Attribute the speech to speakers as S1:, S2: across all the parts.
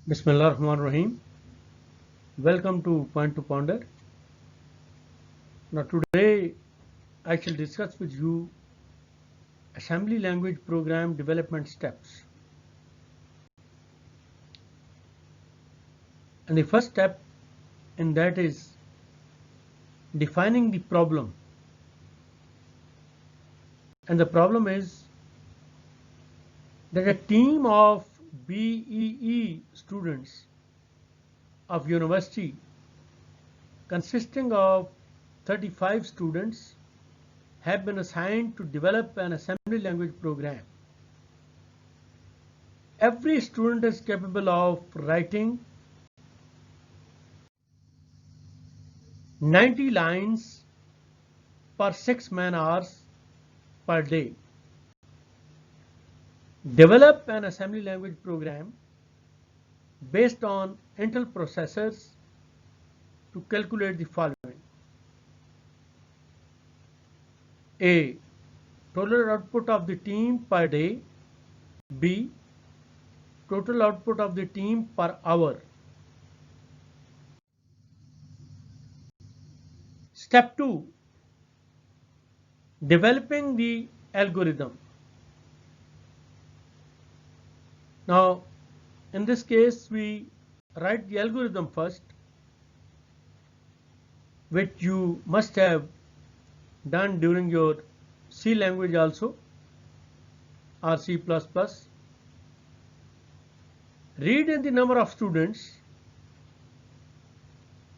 S1: Bismillah ar-Rahman ar-Rahim. Welcome to Point to Ponder. Now today I shall discuss with you assembly language program development steps. And the first step in that is defining the problem. And the problem is that a team of BEE students of university consisting of 35 students have been assigned to develop an assembly language program. Every student is capable of writing 90 lines per 6 man-hours per day. Develop an assembly language program based on Intel processors to calculate the following. A. Total output of the team per day. B. Total output of the team per hour. Step 2. Developing the algorithm. Now, in this case, we write the algorithm first, which you must have done during your C language also, or C++. Read in the number of students,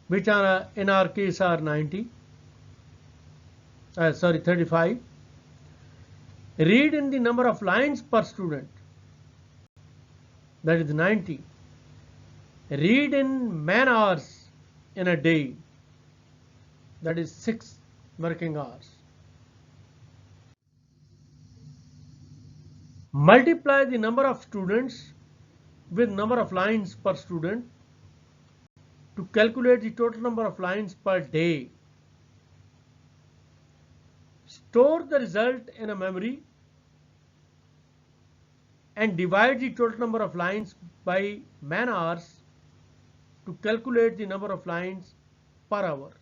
S1: which are in our case are 35. Read in the number of lines per student, that is 90. Read in man hours in a day, that is 6 working hours. Multiply the number of students with number of lines per student to calculate the total number of lines per day. Store the result in a memory and divide the total number of lines by man hours to calculate the number of lines per hour.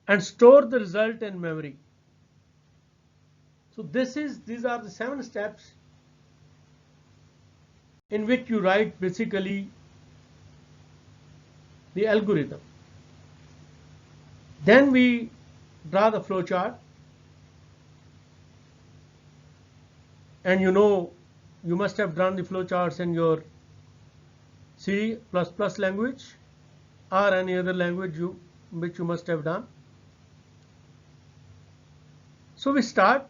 S1: And store the result in memory. So these are the 7 steps in which you write basically the algorithm. Then we draw the flow chart, and you must have drawn the flow charts in your C++ language or any other language which you must have done. So we start,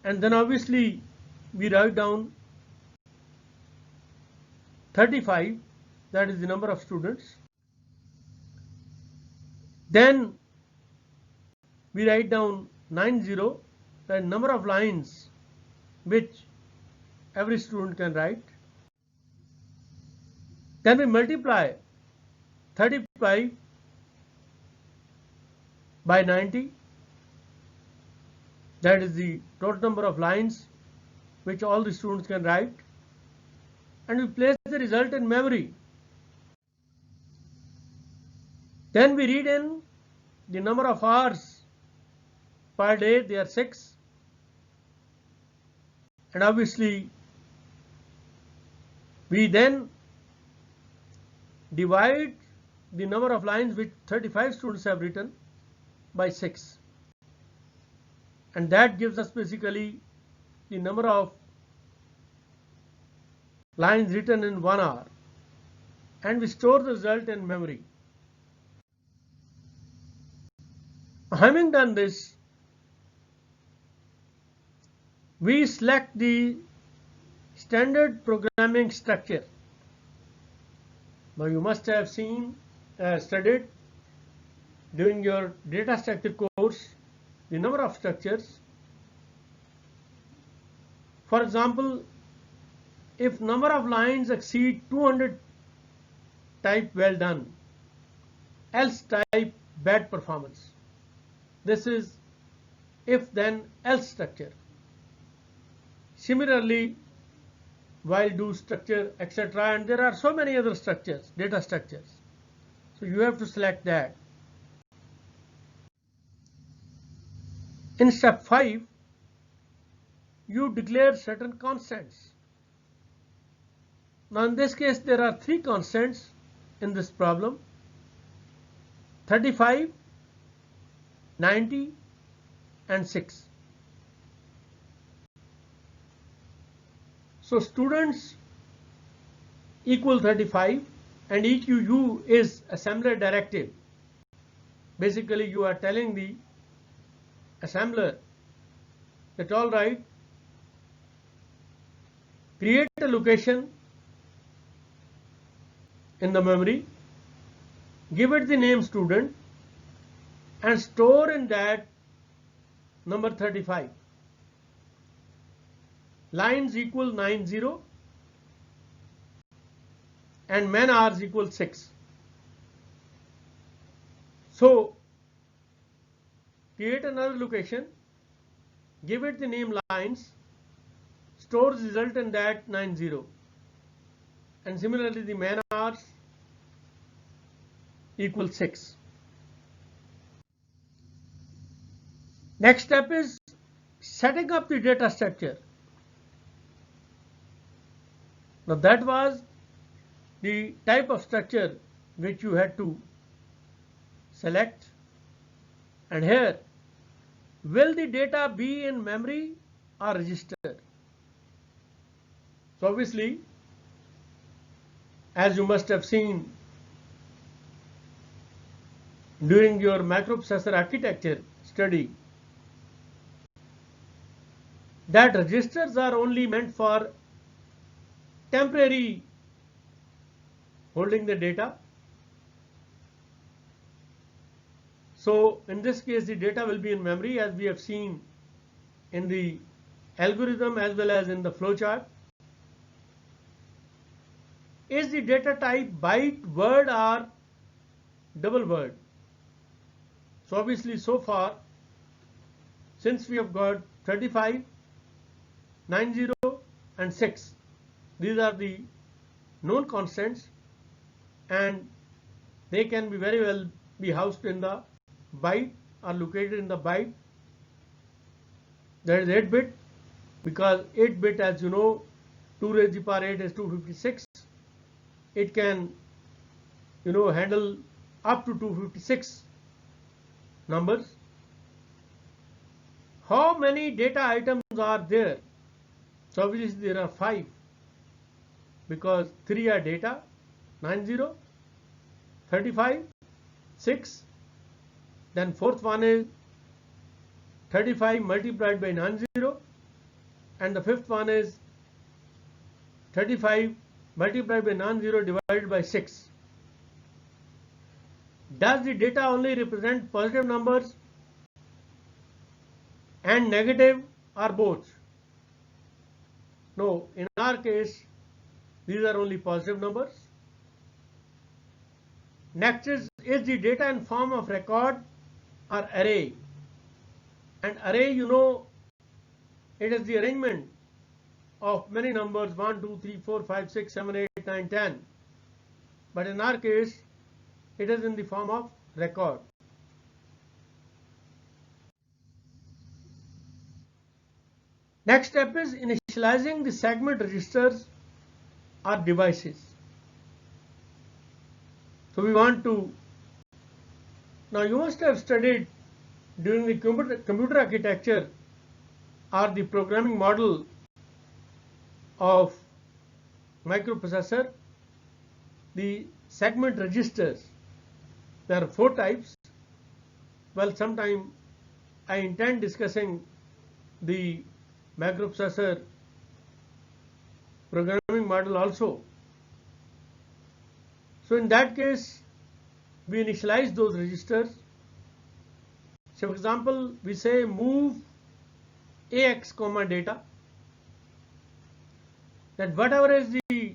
S1: and then obviously we write down 35, that is the number of students. Then we write down 90, the number of lines which every student can write. Then we multiply 35 by 90, that is the total number of lines which all the students can write, and we place the result in memory. Then we read in the number of hours per day, they are 6, and obviously we then divide the number of lines which 35 students have written by 6, and that gives us basically the number of lines written in 1 hour, and we store the result in memory. Having done this, we select the standard programming structure. Now you must have studied during your data structure course the number of structures. For example, if number of lines exceed 200, type well done, else type bad performance. This is if then else structure. Similarly, while do structure, etc., and there are so many other structures, data structures. So you have to select that. In step 5, you declare certain constants. Now in this case there are 3 constants in this problem: 35, 90 and 6. So students equal 35 and EQU is assembler directive. Basically you are telling the assembler that all right, create a location in the memory, give it the name student and store in that number 35. Lines equal 90 and man hours equal 6. So create another location, give it the name lines, store result in that 90, and similarly the man hours equal 6. Next step is setting up the data structure. Now that was the type of structure which you had to select, and here will the data be in memory or register? So obviously, as you must have seen during your microprocessor architecture study, that registers are only meant for temporary holding the data. So in this case the data will be in memory, as we have seen in the algorithm as well as in the flowchart. Is the data type byte, word or double word? So obviously so far, since we have got 35, 90 and 6, these are the known constants and they can be very well be housed in the byte or located in the byte. That is 8-bit, because 8-bit, as you know, 2 raised to the power 8 is 256. It can, handle up to 256 numbers. How many data items are there? So obviously there are 5, because 3 are data: 90, 35, 6. Then fourth one is 35 multiplied by 90, and the fifth one is 35 multiplied by 90 divided by 6. Does the data only represent positive numbers and negative, or both? No, in our case these are only positive numbers. Next is the data in form of record or array? And array, it is the arrangement of many numbers: 1, 2, 3, 4, 5, 6, 7, 8, 9, 10. But in our case it is in the form of record. Next step is initializing the segment registers or devices. So we want to, now you must have studied during the computer architecture or the programming model of microprocessor, the segment registers. There are 4 types. Well, sometime I intend discussing the microprocessor programming model also. So in that case we initialize those registers. So for example, we say move AX comma data, that whatever is the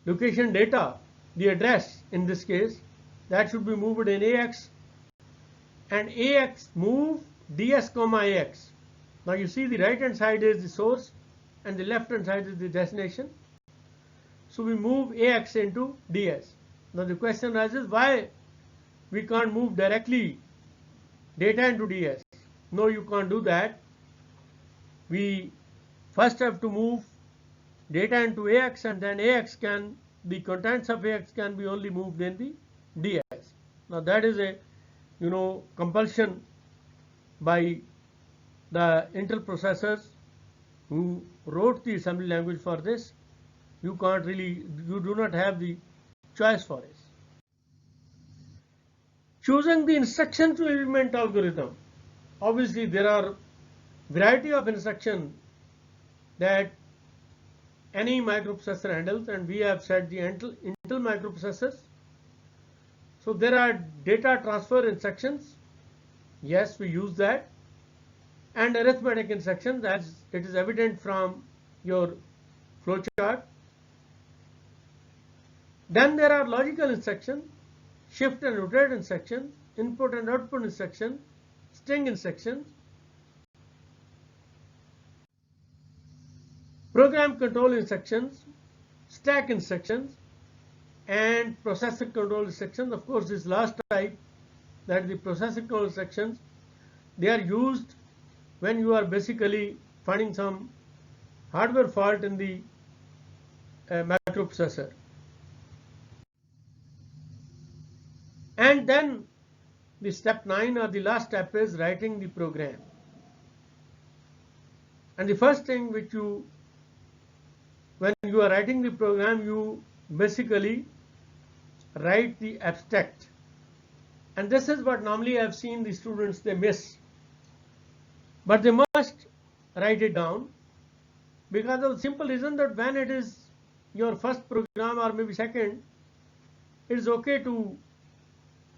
S1: location data, the address in this case, that should be moved in AX, and AX move DS comma AX. Now you see the right hand side is the source and the left hand side is the destination. So we move AX into DS. Now the question arises, why we can't move directly data into DS? No, you can't do that. We first have to move data into AX, and then the contents of AX can be only moved in the DS. Now that is a compulsion by the Intel processors who wrote the assembly language for this. You do not have the choice for it. Choosing the instruction to implement algorithm. Obviously there are variety of instruction that any microprocessor handles, and we have said the Intel microprocessors. So there are data transfer instructions. Yes, we use that. And arithmetic instructions, as it is evident from your flowchart. Then there are logical instructions, shift and rotate instructions, input and output instructions, string instructions, program control instructions, stack instructions, and processor control instructions. Of course, this last type, that the processor control instructions, they are used when you are basically finding some hardware fault in the microprocessor. And then the step 9, or the last step, is writing the program. And the first thing when you are writing the program, you basically write the abstract. And this is what normally I have seen the students, they miss. But they must write it down, because of the simple reason that when it is your first program or maybe second, it is okay to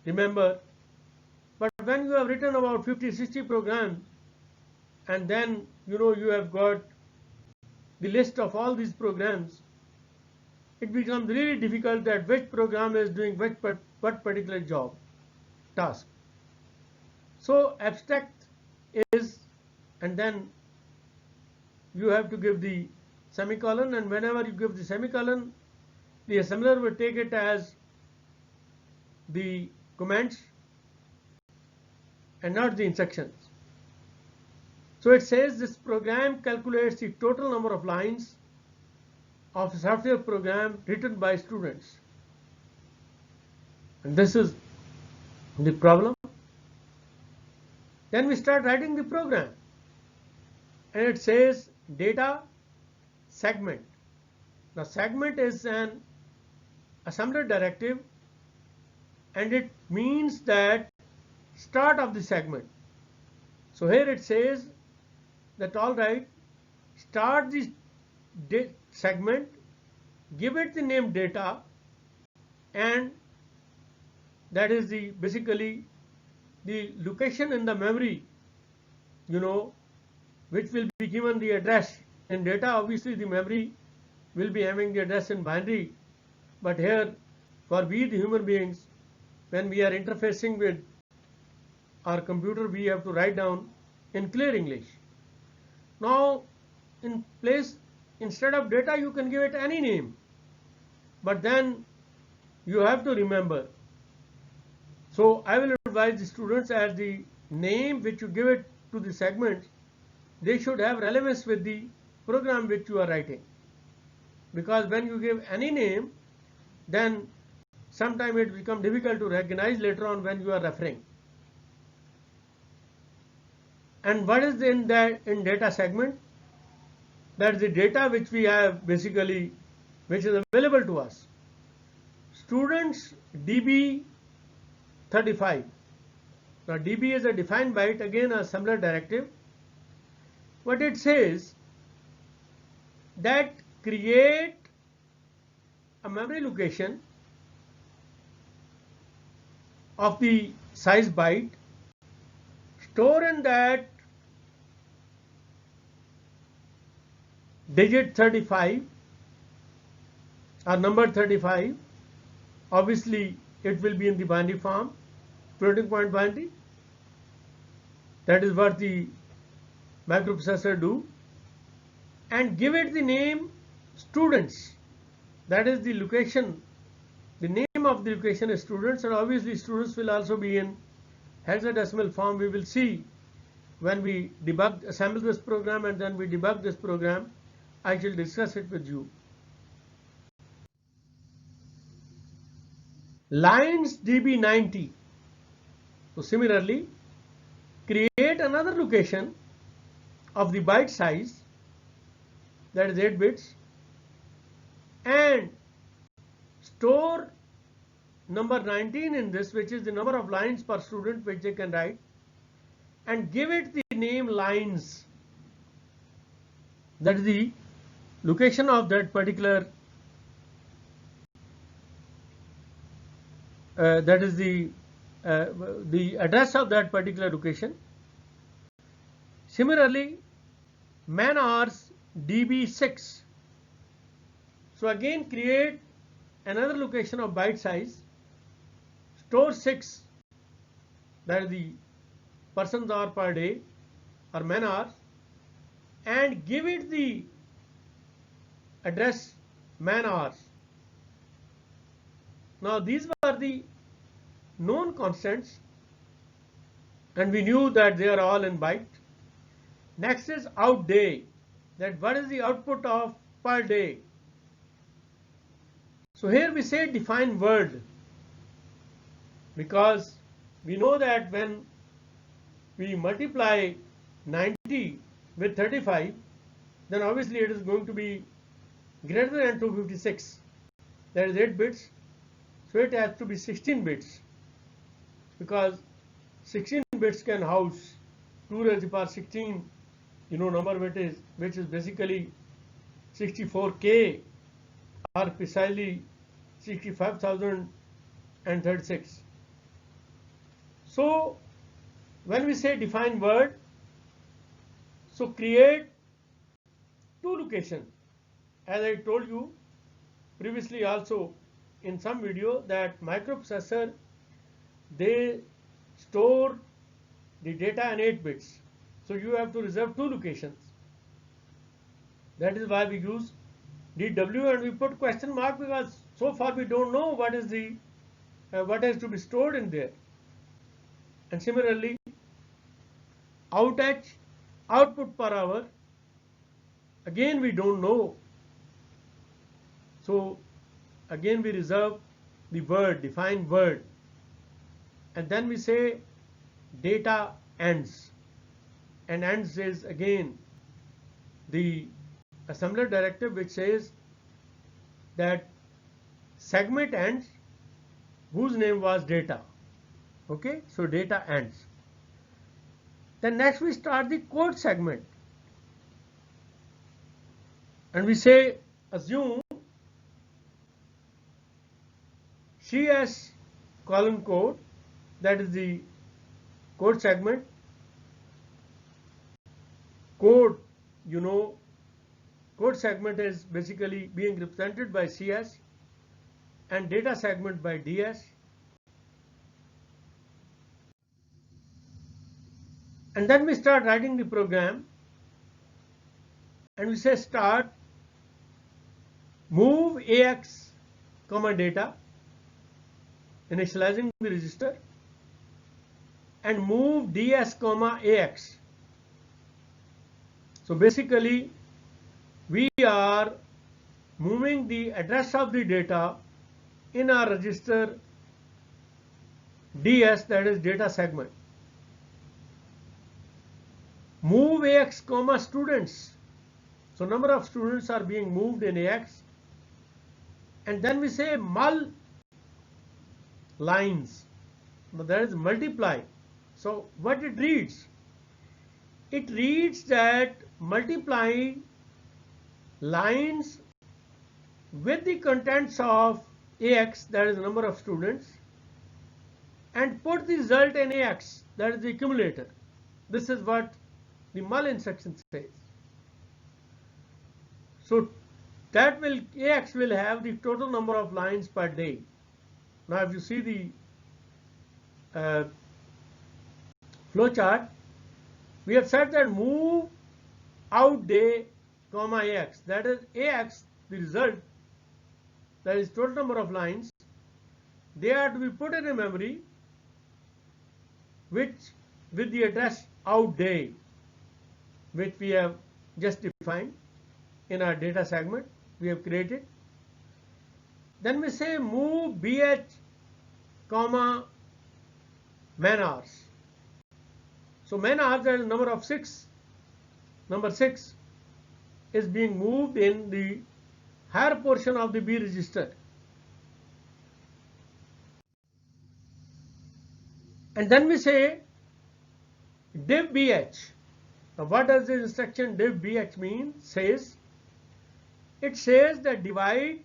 S1: remember. But when you have written about 50-60 programs, and then you have got the list of all these programs, it becomes really difficult that which program is doing what particular task. So abstract is, and then you have to give the semicolon, and whenever you give the semicolon, the assembler will take it as the comments and not the instructions. So it says this program calculates the total number of lines of a software program written by students. And this is the problem. Then we start writing the program, and it says data segment. Now segment is an assembler directive, and it means that start of the segment. So here it says that, all right, start the segment, give it the name data, and that is basically the location in the memory, which will be given the address. In data, obviously the memory will be having the address in binary, but here for we the human beings, when we are interfacing with our computer, we have to write down in clear English. Now instead of data, you can give it any name, but then you have to remember. So I will advise the students, as the name which you give it to the segments, they should have relevance with the program which you are writing. Because when you give any name, then sometimes it becomes difficult to recognize later on when you are referring. And what is in data segment? That is the data which we have basically, which is available to us. Students DB35. Now DB is a defined byte, again a assembler directive. What it says, that create a memory location of the size byte, store in that digit 35 or number 35. Obviously it will be in the binary form, floating point binary. That is what the microprocessor do, and give it the name students. That is the location. The name of the location is students, and obviously students will also be in hexadecimal form. We will see when we assemble this program, and then we debug this program. I shall discuss it with you. Lines DB90. So similarly, create another location of the byte size, that is 8 bits, and store number 19 in this, which is the number of lines per student which they can write, and give it the name lines. That is the location of that particular that is the address of that particular location. Similarly, man hours DB6. So again create another location of byte size, store 6, that is the persons hour per day or man hours, and give it the address man hours. Now these were the known constants, and we knew that they are all in byte. Next is out day, that what is the output of per day. So here we say define word, because we know that when we multiply 90 with 35, then obviously it is going to be greater than 256. That is 8 bits. So it has to be 16 bits, because 16 bits can house 2 raised to the power 16, number which is basically 64K, or precisely 65,036. So when we say define word, so create two locations. As I told you previously also in some video, that microprocessor, they store the data in 8 bits. So you have to reserve two locations. That is why we use DW, and we put question mark, because so far we don't know what is the what has to be stored in there. And similarly, outage, output per hour, again we don't know. So again we reserve the word, define word, and then we say data ends, and ends is again the assembler directive which says that segment ends whose name was data. Okay, so data ends. Then next we start the code segment, and we say assume CS column code, that is the code segment. Code, code segment is basically being represented by CS, and data segment by DS. And then we start writing the program, and we say start move AX comma data, initializing the register, and move DS comma AX. So basically we are moving the address of the data in our register DS, that is data segment. Move AX comma students. So number of students are being moved in AX, and then we say mul lines, but that is multiply. So what it reads? It reads that multiply lines with the contents of AX, that is the number of students, and put the result in AX, that is the accumulator. This is what the mul instruction says. So that will AX will have the total number of lines per day. Now if you see the flow chart, we have said that move out day comma ax, that is ax, the result, that is total number of lines, they are to be put in a memory which with the address out day, which we have just defined in our data segment we have created. Then we say move bh comma man hours. So man hours, that is number of 6, number 6 is being moved in the higher portion of the B register. And then we say div bh. Now what does this instruction div bh mean? It says that divide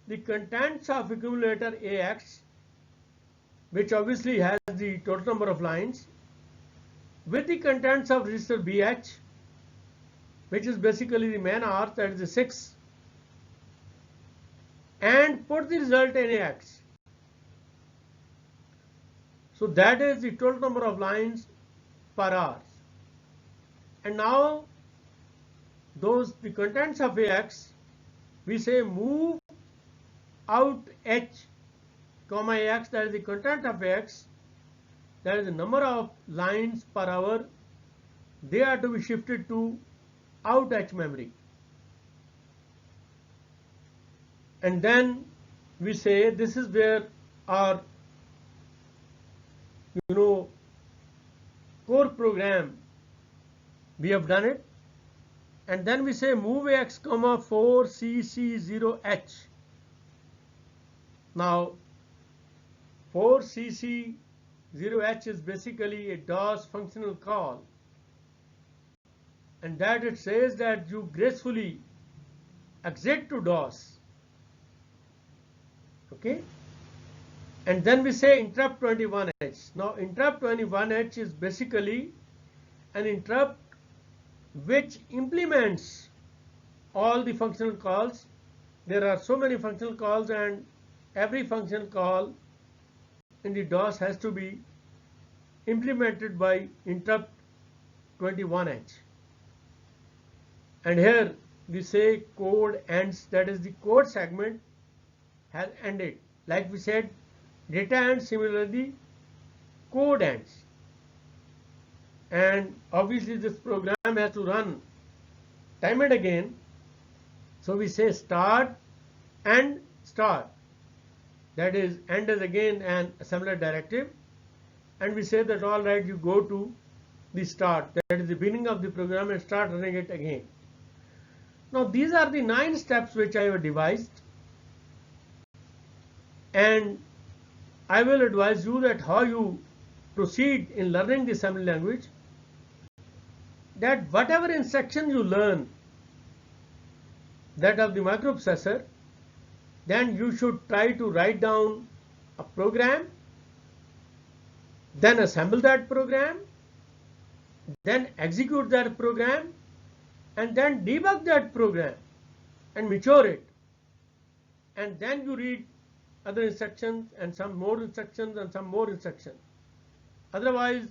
S1: the contents of accumulator ax, which obviously has the total number of lines, with the contents of register bh, which is basically the man hours, that is the 6, and put the result in ax. So that is the total number of lines per hour. And now the contents of ax, we say move out h comma ax, that is the content of x, that is the number of lines per hour, they are to be shifted to out h memory. And then we say this is where our core program, we have done it. And then we say move ax comma 4cc0h. Now 4cc0h is basically a DOS functional call, and that it says that you gracefully exit to DOS. Okay, and then we say interrupt 21h. Now interrupt 21h is basically an interrupt which implements all the functional calls. There are so many functional calls, and every functional call in the DOS has to be implemented by interrupt 21h. And here we say code ends, that is the code segment has ended. Like we said, data ends, similarly code ends. And obviously this program has to run time and again. So we say start and start, that is end is again an assembler directive, and we say that all right, you go to the start, that is the beginning of the program, and start running it again. Now these are the 9 steps which I have devised, and I will advise you that how you proceed in learning the assembly language, that whatever instruction you learn, that of the microprocessor, then you should try to write down a program, then assemble that program, then execute that program, and then debug that program and mature it. And then you read other instructions and some more instructions and some more instructions. Otherwise,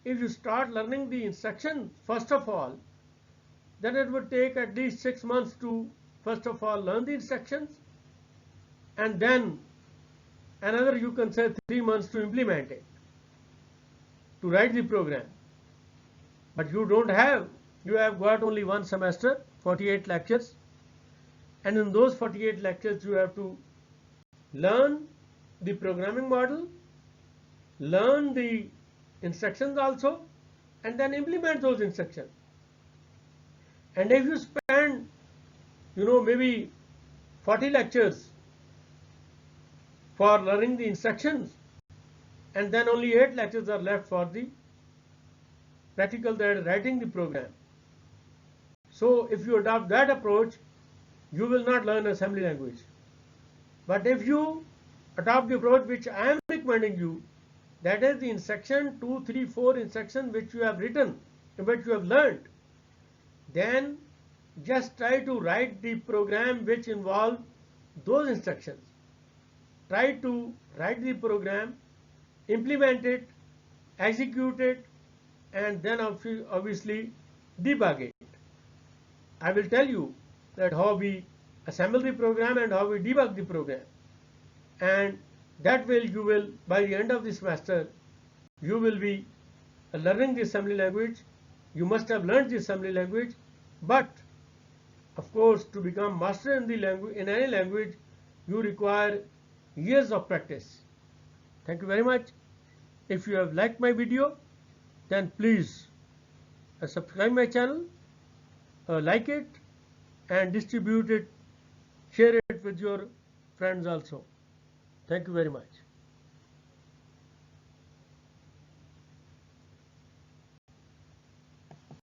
S1: if you start learning the instructions first of all, then it would take at least 6 months to first of all learn the instructions, and then another, you can say, 3 months to implement it, to write the program. But you have got only 1 semester, 48 lectures, and in those 48 lectures you have to learn the programming model, learn the instructions also, and then implement those instructions. And if you spend maybe 40 lectures for learning the instructions, and then only 8 lectures are left for the practical, that is writing the program. So if you adopt that approach, you will not learn assembly language. But if you adopt the approach which I am recommending you, that is the instruction 2, 3, 4 instruction which you have written, which you have learned, then just try to write the program which involve those instructions. Try to write the program, implement it, execute it, and then obviously debug it. I will tell you that how we assemble the program and how we debug the program, and that way you will, by the end of the semester, you will be learning the assembly language. You must have learned the assembly language, but of course to become master in the language, in any language, you require years of practice. Thank you very much. If you have liked my video, then please subscribe my channel, like it, and distribute it, share it with your friends also. Thank you very much.